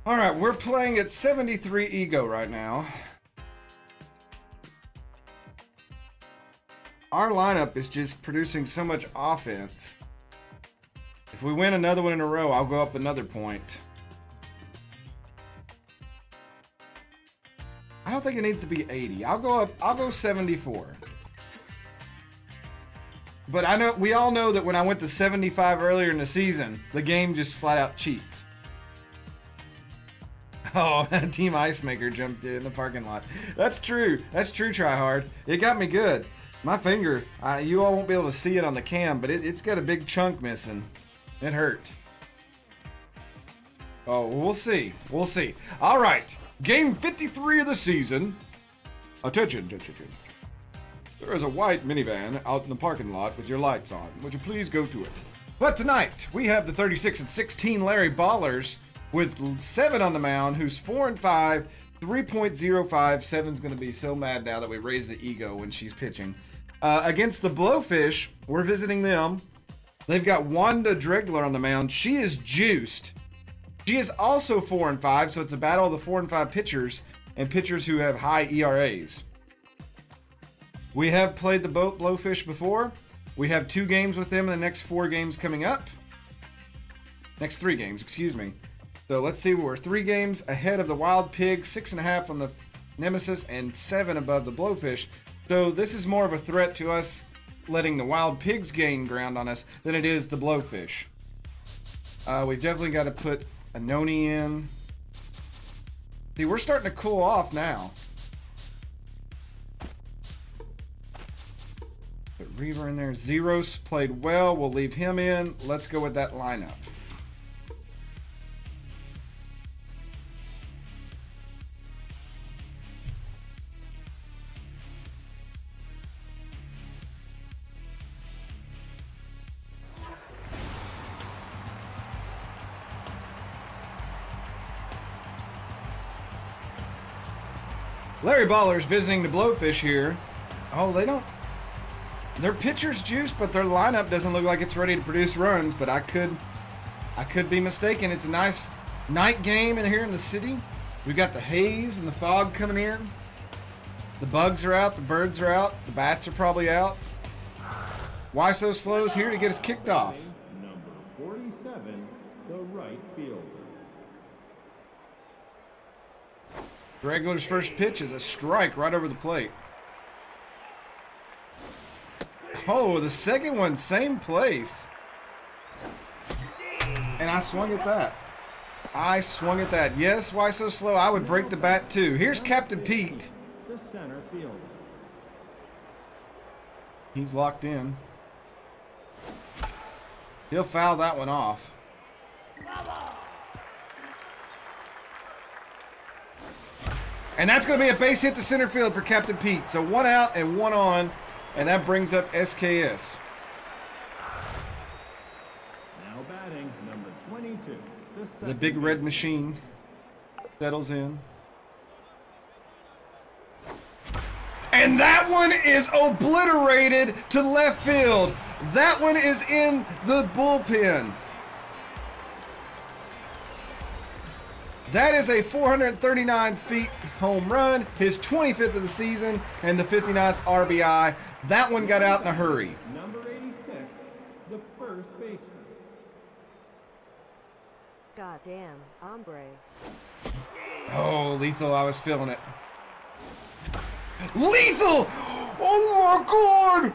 All right, we're playing at 73 ego right now. Our lineup is just producing so much offense. If we win another one in a row, I'll go up another point. I don't think it needs to be 80. I'll go 74. But I know we all know that when I went to 75 earlier in the season, the game just flat out cheats. Oh, Team Ice Maker jumped in the parking lot. That's true. That's true, Tryhard. It got me good. My finger, you all won't be able to see it on the cam, but it's got a big chunk missing. It hurt. Oh, we'll see. We'll see. All right. Game 53 of the season. Attention. There is a white minivan out in the parking lot with your lights on. Would you please go to it? But tonight, we have the 36 and 16 Larry Ballers with 7 on the mound, who's 4 and 5, 3.05. 7's going to be so mad now that we raise the ego when she's pitching. Against the Blowfish, we're visiting them. They've got Wanda Dregler on the mound. She is juiced. She is also 4 and 5, so it's a battle of the 4 and 5 pitchers and pitchers who have high ERAs. We have played the Blowfish before. We have 2 games with them in the next 4 games coming up. Next 3 games, excuse me. So let's see, we're 3 games ahead of the Wild Pig, 6.5 on the Nemesis, and 7 above the Blowfish. So this is more of a threat to us letting the Wild Pigs gain ground on us than it is the Blowfish. We've definitely got to put a Noni in. See, we're starting to cool off now. Put Reaver in there. Zeros played well. We'll leave him in. Let's go with that lineup. Larry Baller's visiting the Blowfish here. Oh, they don't... Their pitcher's juice, but their lineup doesn't look like it's ready to produce runs, but I could be mistaken. It's a nice night game in here in the city. We've got the haze and the fog coming in. The bugs are out, the birds are out, the bats are probably out. Why So Slow's here to get us kicked off. Number 47, the right fielder. Regular's first pitch is a strike right over the plate. Oh, the second one, same place. And I swung at that. I swung at that. Yes, Why So Slow? I would break the bat too. Here's Captain Pete. The center fielder. He's locked in. He'll foul that one off. And that's going to be a base hit to center field for Captain Pete. So 1 out and 1 on, and that brings up SKS. Now batting, number 22. The big red machine settles in. And that one is obliterated to left field. That one is in the bullpen. That is a 439 feet home run, his 25th of the season, and the 59th RBI. That one got out in a hurry. Number 86, the first baseman. Goddamn, hombre. Oh, Lethal, I was feeling it. Lethal! Oh my God!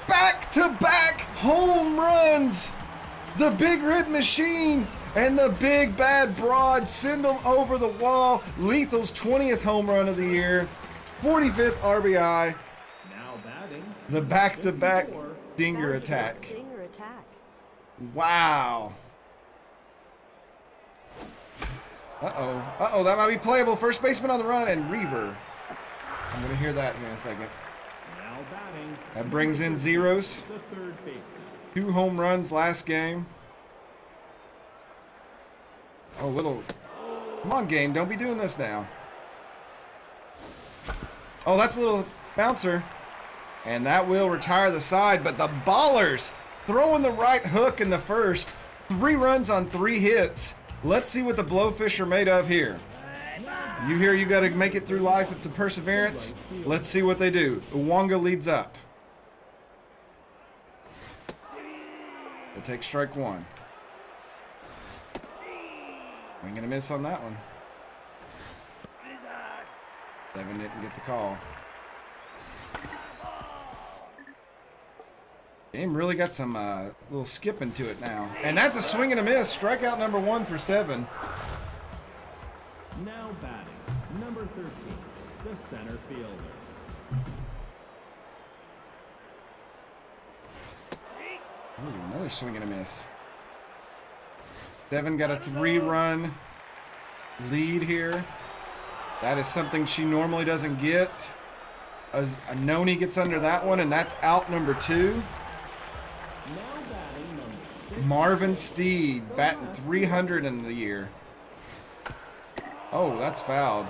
Back-to-back home runs! The big red machine and the big bad broad send them over the wall. Lethal's 20th home run of the year, 45th RBI. Now batting. The back-to-back dinger attack. Dinger attack. Wow. Uh-oh, that might be playable. First baseman on the run and Reaver. I'm going to hear that here in a second. Now batting. That brings in Zeros. The third baseman. 2 home runs last game. Oh, little... Come on, game. Don't be doing this now. Oh, that's a little bouncer. And that will retire the side. But the Ballers throwing the right hook in the first. 3 runs on 3 hits. Let's see what the Blowfish are made of here. You hear you got to make it through life with some perseverance? Let's see what they do. Uwanga leads up. We'll take strike 1. Swing and a miss on that one. 7 didn't get the call. Game really got some little skipping to it now. And that's a swing and a miss. Strikeout number 1 for 7. Now batting, number 13, the center fielder. Ooh, another swing and a miss. 7 got a 3-run lead here. That is something she normally doesn't get. As Noni gets under that one, and that's out number 2. Marvin Steed batting 300 in the year. Oh, that's fouled.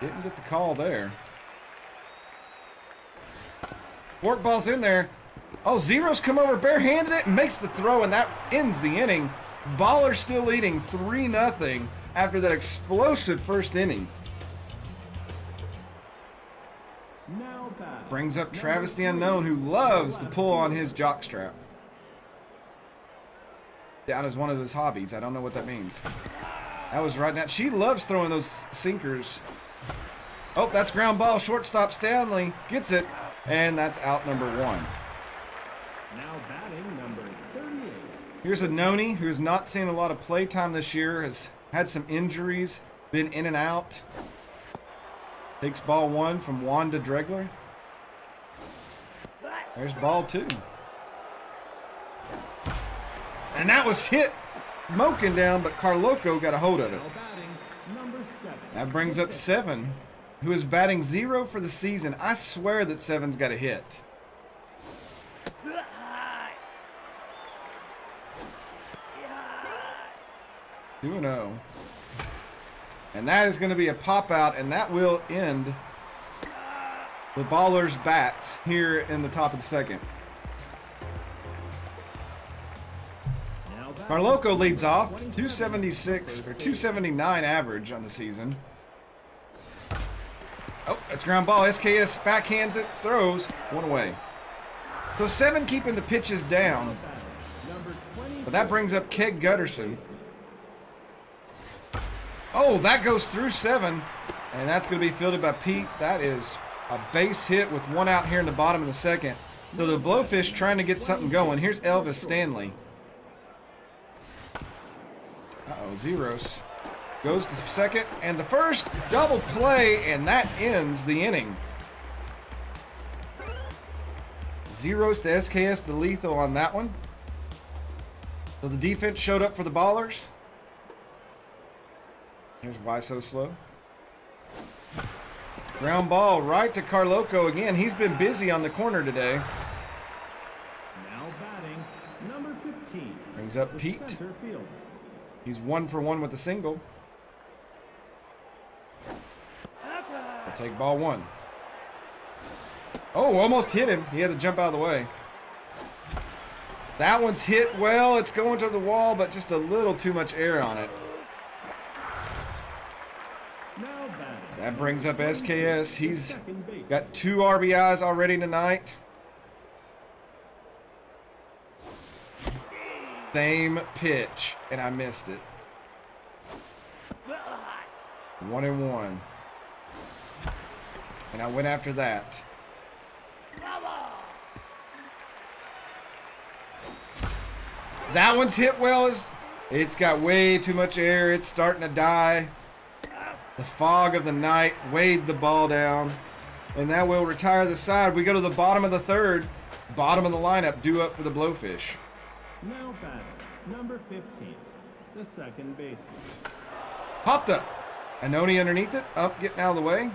Didn't get the call there. Forkball's in there. Oh, Zero's come over barehanded it and makes the throw, and that ends the inning. Baller's still leading 3-0 after that explosive first inning. Brings up Travis the Unknown, who loves to pull on his jockstrap. That is one of his hobbies. I don't know what that means. That was right now. She loves throwing those sinkers. Oh, that's ground ball. Shortstop Stanley gets it, and that's out number 1. Now batting number 38. Here's a Noni who has not seen a lot of play time this year, has had some injuries, been in and out. Takes ball 1 from Wanda Dregler. There's ball 2. And that was hit smoking down, but Carloco got a hold of it. That brings up 7, who is batting 0 for the season. I swear that 7's got a hit. 2-0. And that is going to be a pop out, and that will end the Ballers' bats here in the top of the second. Carloco leads off, 276 or 279 average on the season. Oh, that's ground ball. SKS backhands it, throws, 1 away. So 7 keeping the pitches down. But that brings up Keg Gutterson. Oh, that goes through 7, and that's going to be fielded by Pete. That is a base hit with 1 out here in the bottom of the second. So the Blowfish trying to get something going. Here's Elvis Stanley. Uh-oh, Zeros goes to second, and the first double play, and that ends the inning. Zeros to SKS the lethal on that one. So the defense showed up for the Ballers. Here's Why So Slow. Ground ball right to Carloco again. He's been busy on the corner today. Now batting, number 15. Brings up Pete. He's 1 for 1 with a single. I'll take ball 1. Oh, almost hit him. He had to jump out of the way. That one's hit well. It's going to the wall, but just a little too much air on it. That brings up SKS. He's got 2 RBIs already tonight. Same pitch, and I missed it. 1-1. And I went after that. That one's hit well. It's got way too much air. It's starting to die. The fog of the night weighed the ball down, and that will retire the side. We go to the bottom of the third, bottom of the lineup, due up for the Blowfish. Now batting, number 15, the second baseman. Popped up. Anoni underneath it, up, getting out of the way.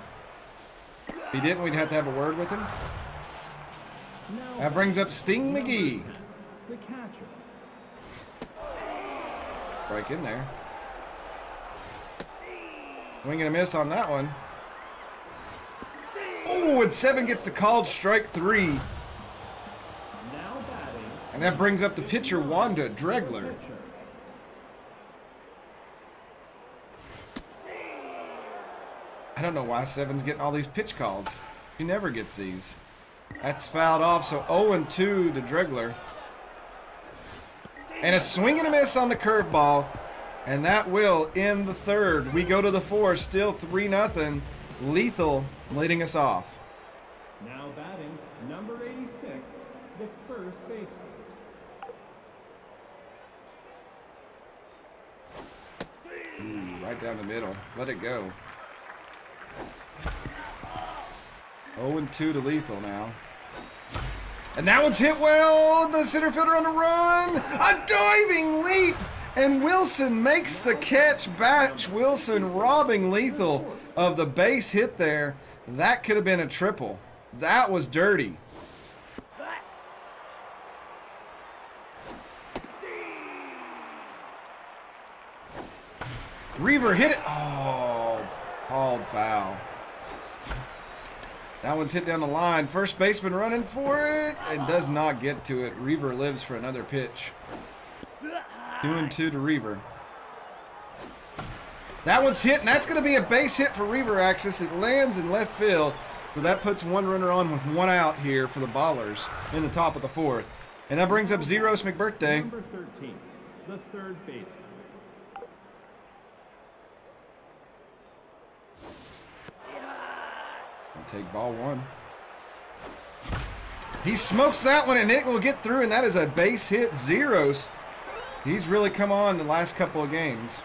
If he didn't, we'd have to have a word with him. That brings up Sting McGee. The catcher. Break in there. Swing and a miss on that one. Oh, and 7 gets the called strike 3. That brings up the pitcher, Wanda Dregler. I don't know why Seven's getting all these pitch calls. He never gets these. That's fouled off, so 0-2 to Dregler. And a swing and a miss on the curveball. And that will end the third. We go to the fourth, still 3-0. Lethal leading us off. Now batting, number 86, the first baseman. Ooh, right down the middle. Let it go. 0-2 to Lethal now. And that one's hit well. The center fielder on the run. A diving leap. And Wilson makes the catch. Batch Wilson robbing Lethal of the base hit there. That could have been a triple. That was dirty. Reaver hit it. Oh, called foul. That one's hit down the line. First baseman running for it and does not get to it. Reaver lives for another pitch. 2-2 to Reaver. That one's hit, and that's going to be a base hit for Reaver Axis. It lands in left field, so that puts one runner on with one out here for the Ballers in the top of the fourth. And that brings up Zeros McBirthday. Number 13, the third baseman. Take ball one. He smokes that one, and it will get through, and that is a base hit. Zeros. He's really come on the last couple of games.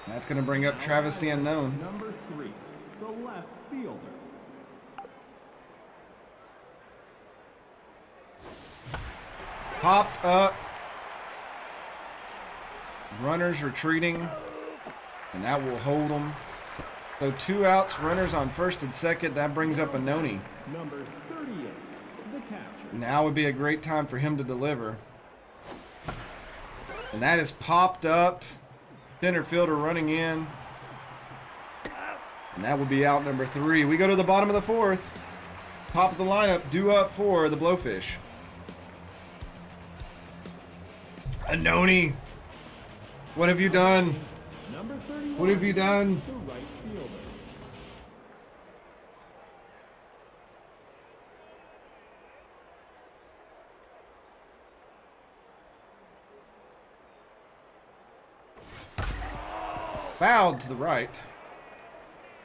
That's going to bring up Travis the Unknown. Number 3, the left fielder. Popped up. Runners retreating, and that will hold them. So 2 outs, runners on first and second. That brings up Anoni. Number 38, the catcher. Now would be a great time for him to deliver. And that is popped up. Center fielder running in. And that will be out number 3. We go to the bottom of the fourth. Top of the lineup, due up for the Blowfish. Anoni, what have you done? Number 31, What have you done? the right fielder. Fouled to the right.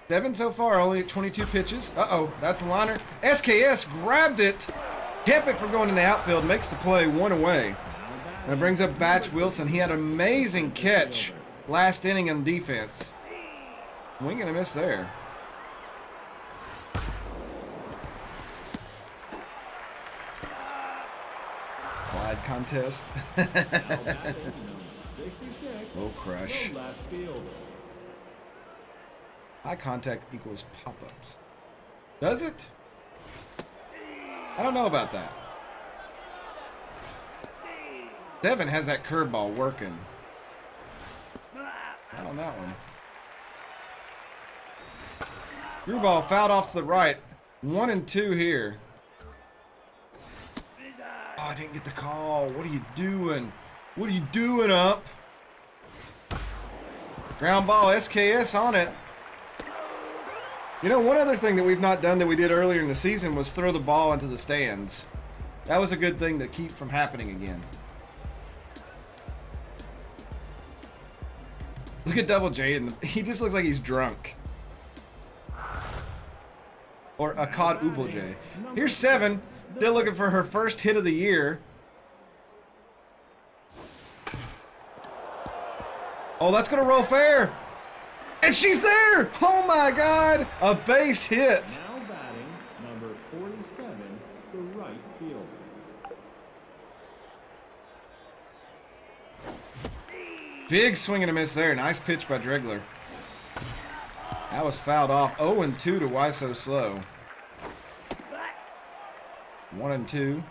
7 so far, only at 22 pitches. Uh-oh, that's a liner. SKS grabbed it, kept it from going in the outfield, makes the play, 1 away. And it brings up Batch Wilson. He had an amazing catch last inning on defense. Swing and a miss there. Wide contest. Now batting, number 66, Oh, crush. the left fielder. Eye contact equals pop-ups. Does it? I don't know about that. 7 has that curveball working. Not on that one. Through ball fouled off to the right. 1-2 here. Oh, I didn't get the call. What are you doing? What are you doing, up? Ground ball, SKS on it. You know, one other thing that we've not done that we did earlier in the season was throw the ball into the stands. That was a good thing to keep from happening again. Look at Double J, and he just looks like he's drunk. Or Akkad Ubelj. Here's 7, still looking for her first hit of the year. Oh, that's gonna roll fair. And she's there! Oh my God! A base hit. Now batting, number 47, the right fielder. Big swing and a miss there. Nice pitch by Dregler. That was fouled off. 0-2 to Why So Slow. 1-2.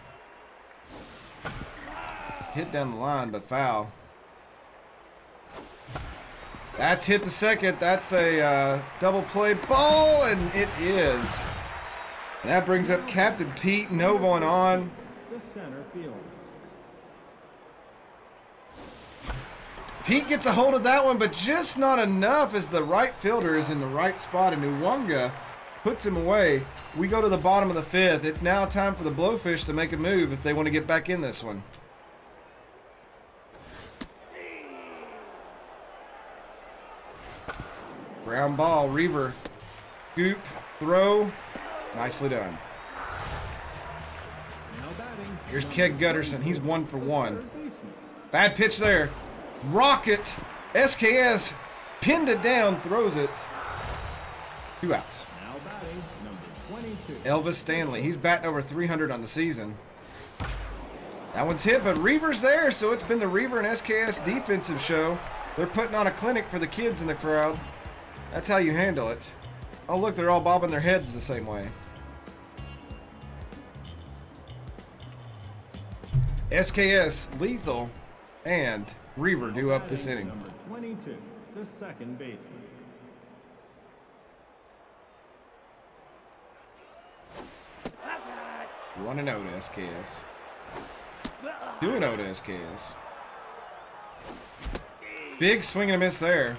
Hit down the line, but foul. That's hit to second. That's a double play ball, and it is. And that brings up Captain Pete. No going on. the center fielder. Pete gets a hold of that one, but just not enough as the right fielder is in the right spot, and Uwanga puts him away. We go to the bottom of the 5th. It's now time for the Blowfish to make a move if they want to get back in this one. Ground ball, Reaver, scoop, throw, nicely done. Here's Keg Gutterson, he's 1 for 1. Bad pitch there. Rocket, SKS, pinned it down, throws it. 2 outs. Now batting, number 22. Elvis Stanley, he's batting over 300 on the season. That one's hit, but Reaver's there, so it's been the Reaver and SKS defensive show. They're putting on a clinic for the kids in the crowd. That's how you handle it. Oh, look, they're all bobbing their heads the same way. SKS, Lethal, and Reaver due up this inning. Number 22, the second baseman. 1-0 to SKS. 2-0 to SKS. Big swing and a miss there.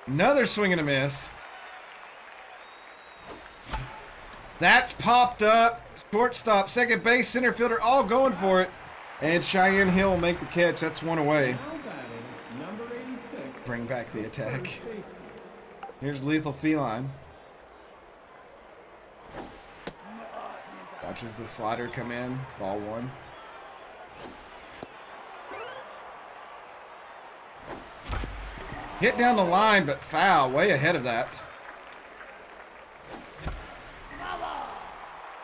Another swing and a miss. That's popped up. Shortstop, second base, center fielder, all going for it. And Cheyenne Hill will make the catch. That's 1 away. Number 86. Bring back the attack. Here's Lethal Feline. Watches the slider come in. Ball 1. Hit down the line, but foul. Way ahead of that.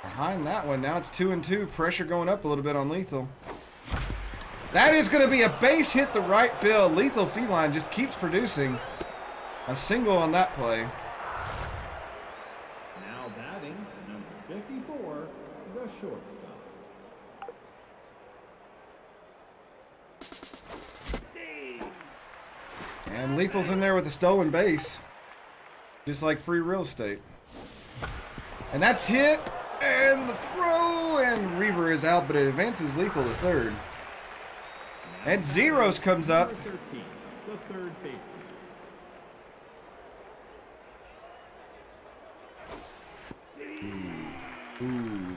Behind that one. Now it's 2-2. Pressure going up a little bit on Lethal. That is going to be a base hit to right field. Lethal Feline just keeps producing. A single on that play. Now batting, number 54, the shortstop. And Lethal's in there with a stolen base. Just like free real estate. And that's hit. And the throw. And Reaver is out, but it advances Lethal to third. And Zeros comes up. Number 13, the third baseman.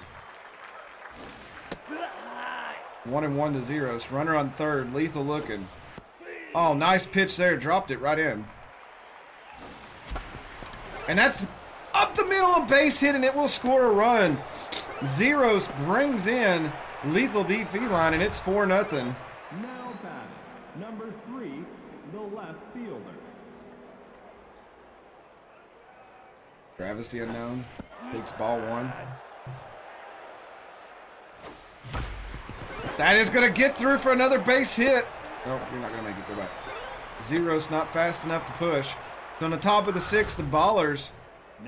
Ooh. 1-1 to Zeros. Runner on third. Lethal looking. Oh, nice pitch there. Dropped it right in. And that's up the middle of base hit, and it will score a run. Zeros brings in Lethal D Feline, and it's 4-0. Now batting, number 3, the left fielder. Travis the Unknown takes ball 1. That is going to get through for another base hit. No, you're not going to make it. Go back. Zeros not fast enough to push. So on the top of the 6th, the Ballers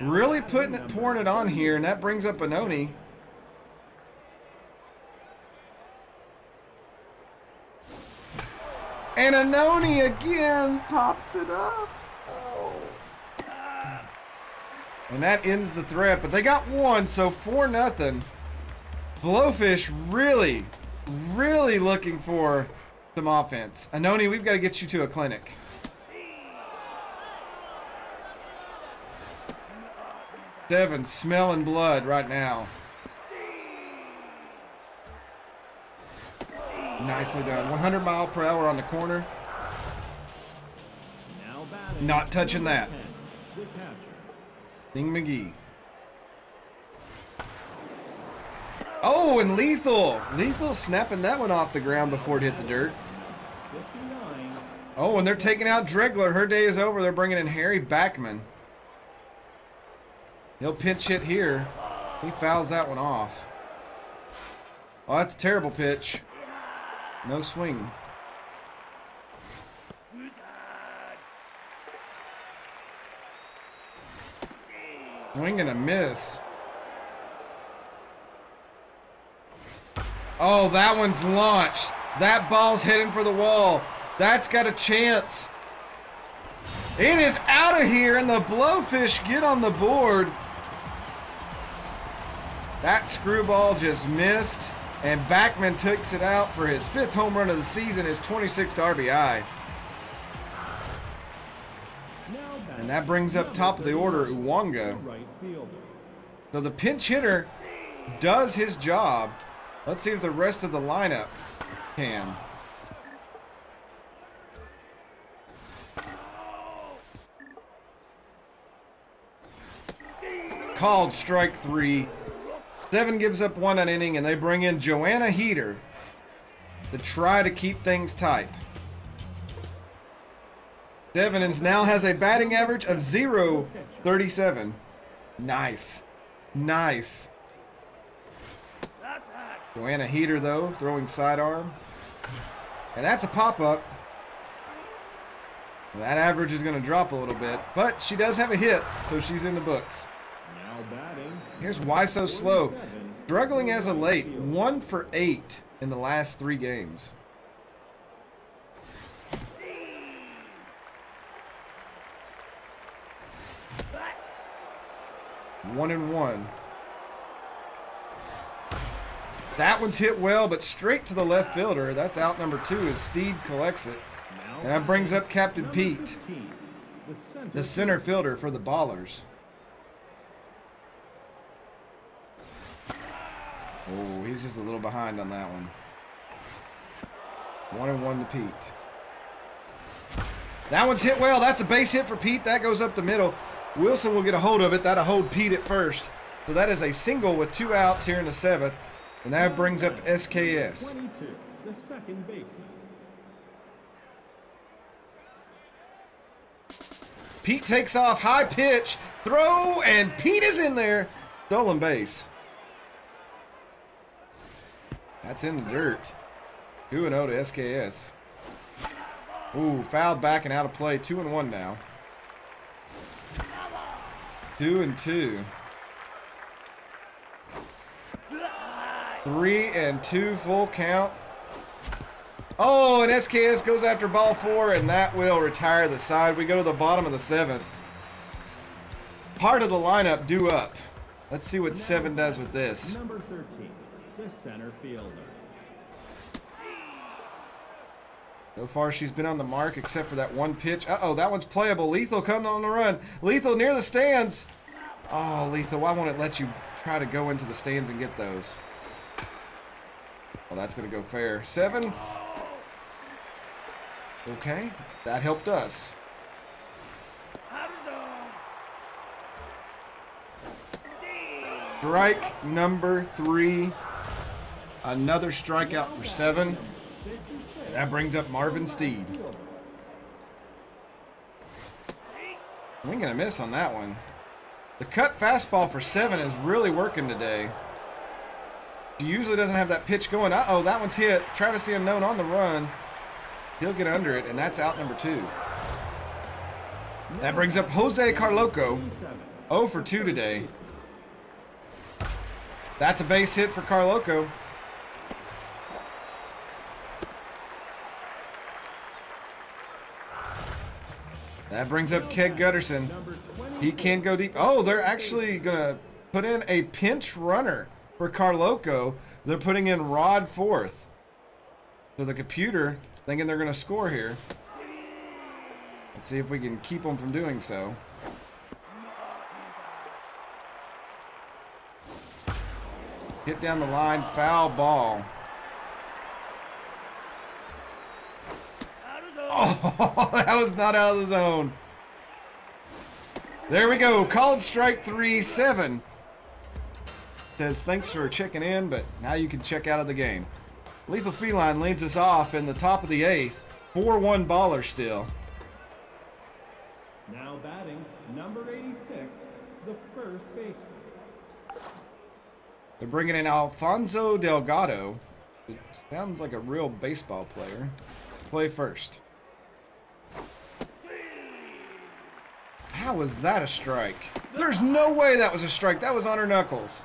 really pouring it on here, and that brings up Anoni. And Anoni again pops it up. Oh. And that ends the threat, but they got 1, so 4-0. Blowfish really, really looking for some offense. Anoni, we've got to get you to a clinic. Devin smelling blood right now. Nicely done. 100 mile per hour on the corner. Now batting, Not touching that. 10, the catcher. Ding McGee. Oh, and Lethal. Lethal snapping that one off the ground before it hit the dirt. 59. Oh, and they're taking out Dregler. Her day is over. They're bringing in Harry Backman. He'll pinch hit here. He fouls that one off. Oh, that's a terrible pitch. No swing. Swing and a miss. Oh, that one's launched. That ball's heading for the wall. That's got a chance. It is out of here, and the Blowfish get on the board. That screwball just missed, and Backman takes it out for his 5th home run of the season, his 26th RBI. And that brings up top of the order Uwanga. So the pinch hitter does his job. Let's see if the rest of the lineup can. Called strike 3. 7 gives up 1 inning, and they bring in Joanna Heater to try to keep things tight. 7 now has a batting average of .037. Nice. Nice. Joanna Heater, though, throwing sidearm. And that's a pop-up. That average is going to drop a little bit, but she does have a hit, so she's in the books. Here's Why So Slow. Struggling as of late. 1 for 8 in the last 3 games. One and one. That one's hit well, but straight to the left fielder. That's out number 2 as Steed collects it. And that brings up Captain Pete, the center fielder for the Ballers. Oh, he's just a little behind on that one. 1 and 1 to Pete. That one's hit well. That's a base hit for Pete. That goes up the middle. Wilson will get a hold of it. That'll hold Pete at first. So that is a single with 2 outs here in the 7th. And that brings up SKS. 22, the second baseman. Pete takes off, high pitch, throw, and Pete is in there. Stolen base. That's in the dirt. 2-0 to SKS. Ooh, foul back and out of play. 2 and 1 now. 2 and 2. 3 and 2 full count. Oh, and SKS goes after ball 4, and that will retire the side. We go to the bottom of the 7th. Part of the lineup due up. Let's see what 7 does with this. Number 13, the center fielder. So far, she's been on the mark except for that one pitch. Uh-oh, that one's playable. Lethal coming on the run. Lethal near the stands. Oh, Lethal, why won't it let you try to go into the stands and get those? Well, that's going to go fair. 7. Okay, that helped us. Strike number 3. Another strikeout for 7. And that brings up Marvin Steed. Swing and a miss on that one. The cut fastball for 7 is really working today. She usually doesn't have that pitch going. Uh-oh, that one's hit. Travis the Unknown on the run. He'll get under it, and that's out number 2. That brings up Jose Carloco. 0 for 2 today. That's a base hit for Carloco. That brings up Keg Gutterson. He can go deep. Oh, they're actually going to put in a pinch runner for Carloco. They're putting in Rod 4th. So the computer, thinking they're going to score here. Let's see if we can keep them from doing so. Hit down the line, foul ball. Oh, that was not out of the zone. There we go. Called strike 3, 7. Says thanks for checking in, but now you can check out of the game. Lethal Feline leads us off in the top of the 8th. 4-1 Baller still. Now batting, number 86, the first baseman. They're bringing in Alfonso Delgado. It sounds like a real baseball player. Play first. How was that a strike? There's no way that was a strike. That was on her knuckles.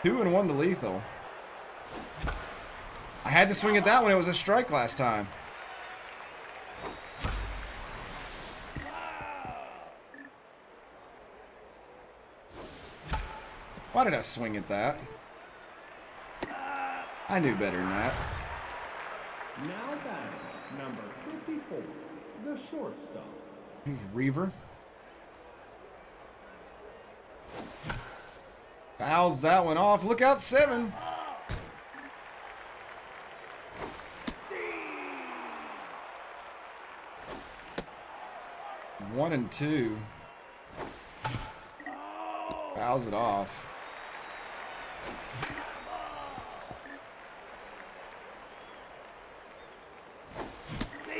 2 and 1 to Lethal. I had to swing at that one. It was a strike last time. Why did I swing at that? I knew better than that. Now batting, number 54, the shortstop. Who's Reaver? Fouls that one off. Look out, 7. One and 2. Fouls it off.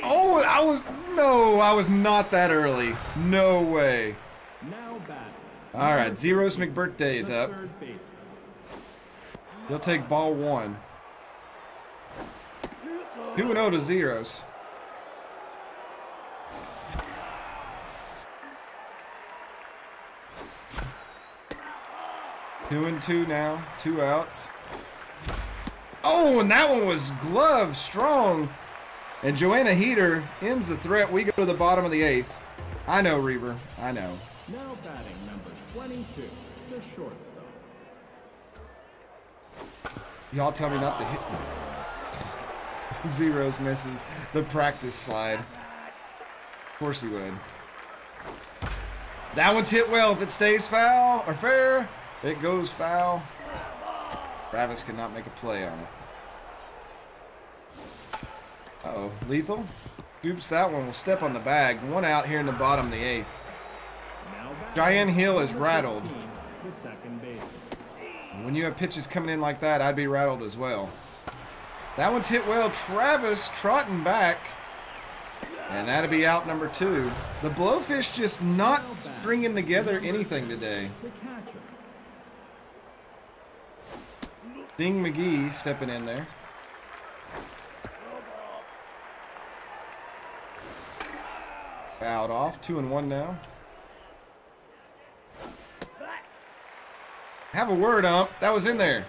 Oh, I was not that early. No way. Now batting. All right, Zeros McBirthday is up. Third baseman. He'll take ball 1. 2-0 to Zeros. Two and 2 now. 2 outs. Oh, and that one was glove strong. And Joanna Heater ends the threat. We go to the bottom of the 8th. I know, Reaver. I know. Now batting, number 22, the shortstop. Y'all tell me not to hit me. Zeros misses the practice slide. Of course he would. That one's hit well. If it stays foul or fair, it goes foul. Travis cannot make a play on it. Uh-oh. Lethal. Scoops that one. Will step on the bag. 1 out here in the bottom of the 8th. Cheyenne Hill is rattled. The second baseman. When you have pitches coming in like that, I'd be rattled as well. That one's hit well. Travis trotting back. And that'll be out number 2. The Blowfish just not stringing together anything today. The catcher. Ding McGee stepping in there. Fouled off. 2-1 now. Have a word, ump. That was in there.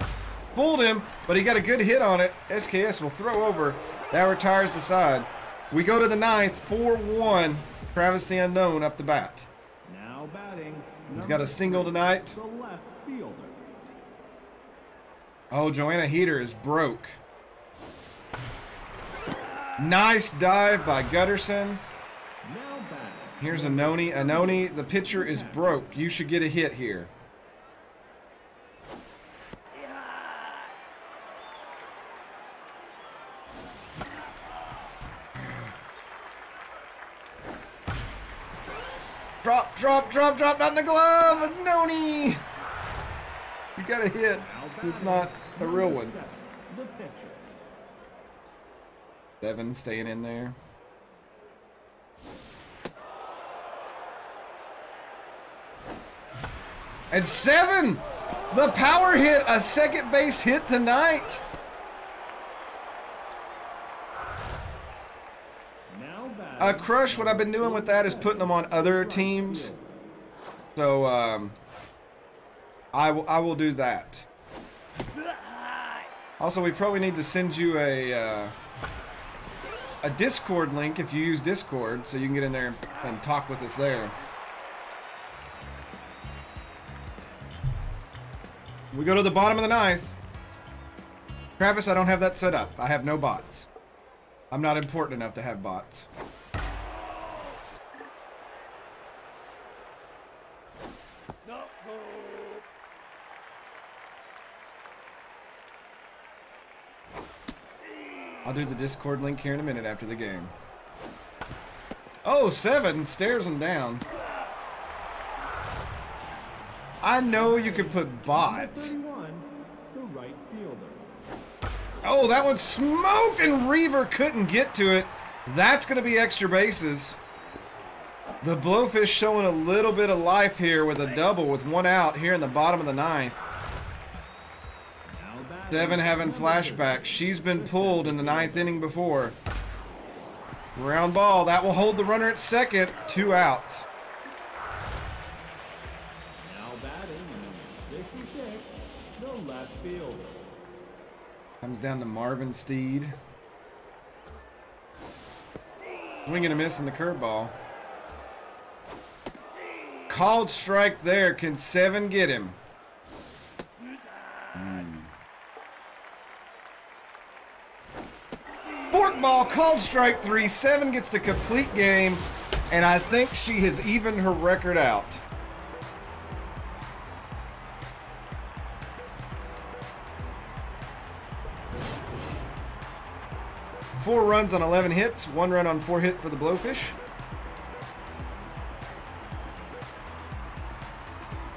Fooled him, but he got a good hit on it. SKS will throw over. That retires the side. We go to the 9th. 4-1. Travis the Unknown up to bat. Now batting. He's got a single tonight. The left fielder. Oh, Joanna Heater is broke. Nice dive by Gutterson. Now batting. Here's Anoni. Anoni, the pitcher is broke. You should get a hit here. Drop, not in the glove. Anoni. You got a hit. It's not a real one. The pitcher. 7 staying in there. And 7! The power hit, a second base hit tonight. Now batting. Crush, what I've been doing with that is putting them on other teams. So, I will do that. Also, we probably need to send you a Discord link if you use Discord, so you can get in there and talk with us there. We go to the bottom of the 9th. Travis, I don't have that set up. I have no bots. I'm not important enough to have bots. I'll do the Discord link here in a minute after the game. Oh, 7 stares him down. I know you could put bots. 31, the right fielder. Oh, that one smoked and Reaver couldn't get to it. That's going to be extra bases. The Blowfish showing a little bit of life here with a double with 1 out here in the bottom of the 9th. 7 having flashback. She's been pulled in the 9th inning before. Round ball. That will hold the runner at second. 2 outs. Now batting, 66, the left fielder. Comes down to Marvin Steed. Swing and a miss in the curveball. Called strike there. Can 7 get him? ball, called strike 3. 7 gets the complete game, and I think she has evened her record out. Four runs on 11 hits, 1 run on 4 hit for the Blowfish.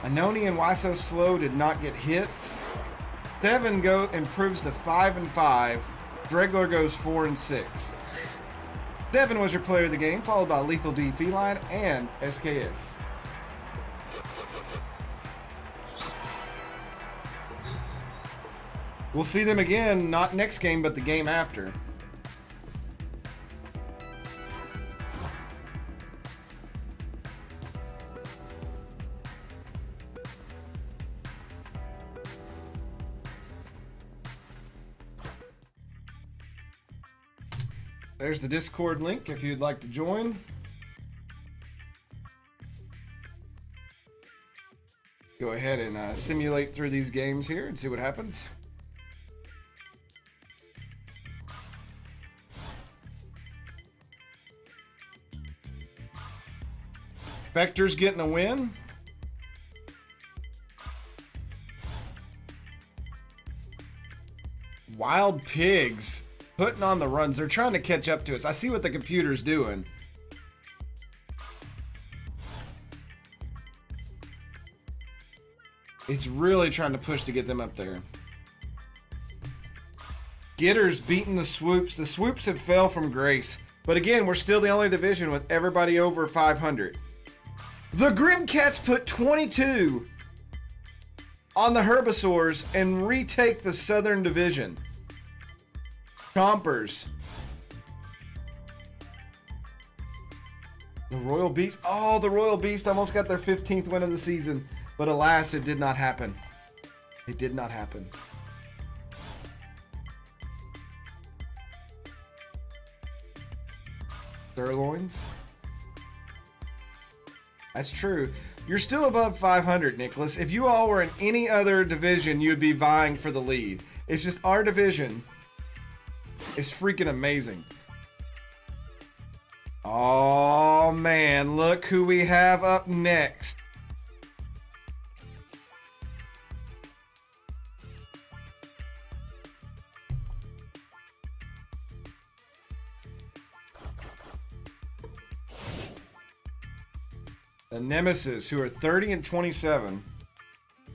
Anoni and Why So Slow did not get hits. 7 improves to 5 and 5. Dregler goes 4 and 6. 7 was your player of the game, followed by Lethal D Feline and SKS. We'll see them again, not next game, but the game after. There's the Discord link if you'd like to join. Go ahead and simulate through these games here and see what happens. Spectre's getting a win. Wild Pigs putting on the runs. They're trying to catch up to us. I see what the computer's doing. It's really trying to push to get them up there. Getter's beating the Swoops. The Swoops have fell from grace. But again, we're still the only division with everybody over 500. The Grimcats put 22 on the Herbisaurs and retake the Southern Division. Chompers. The Royal Beast. Oh, the Royal Beast almost got their 15th win of the season. But alas, it did not happen. It did not happen. Sirloins. That's true. You're still above 500, Nicholas. If you all were in any other division, you'd be vying for the lead. It's just our division is freaking amazing. Oh, man. Look who we have up next. The Nemesis, who are 30 and 27.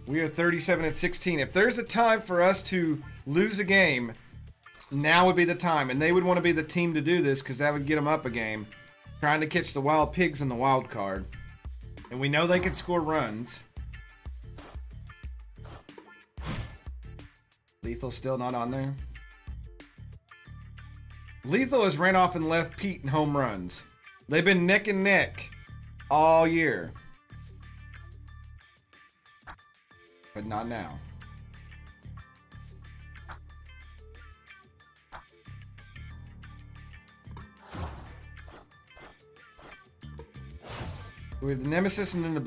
We are 37 and 16. If there's a time for us to lose a game, now would be the time. And they would want to be the team to do this because that would get them up a game. Trying to catch the Wild Pigs in the wild card. And we know they can score runs. Lethal's still not on there. Lethal has ran off and left Pete in home runs. They've been neck and neck all year. But not now. We have the Nemesis and then the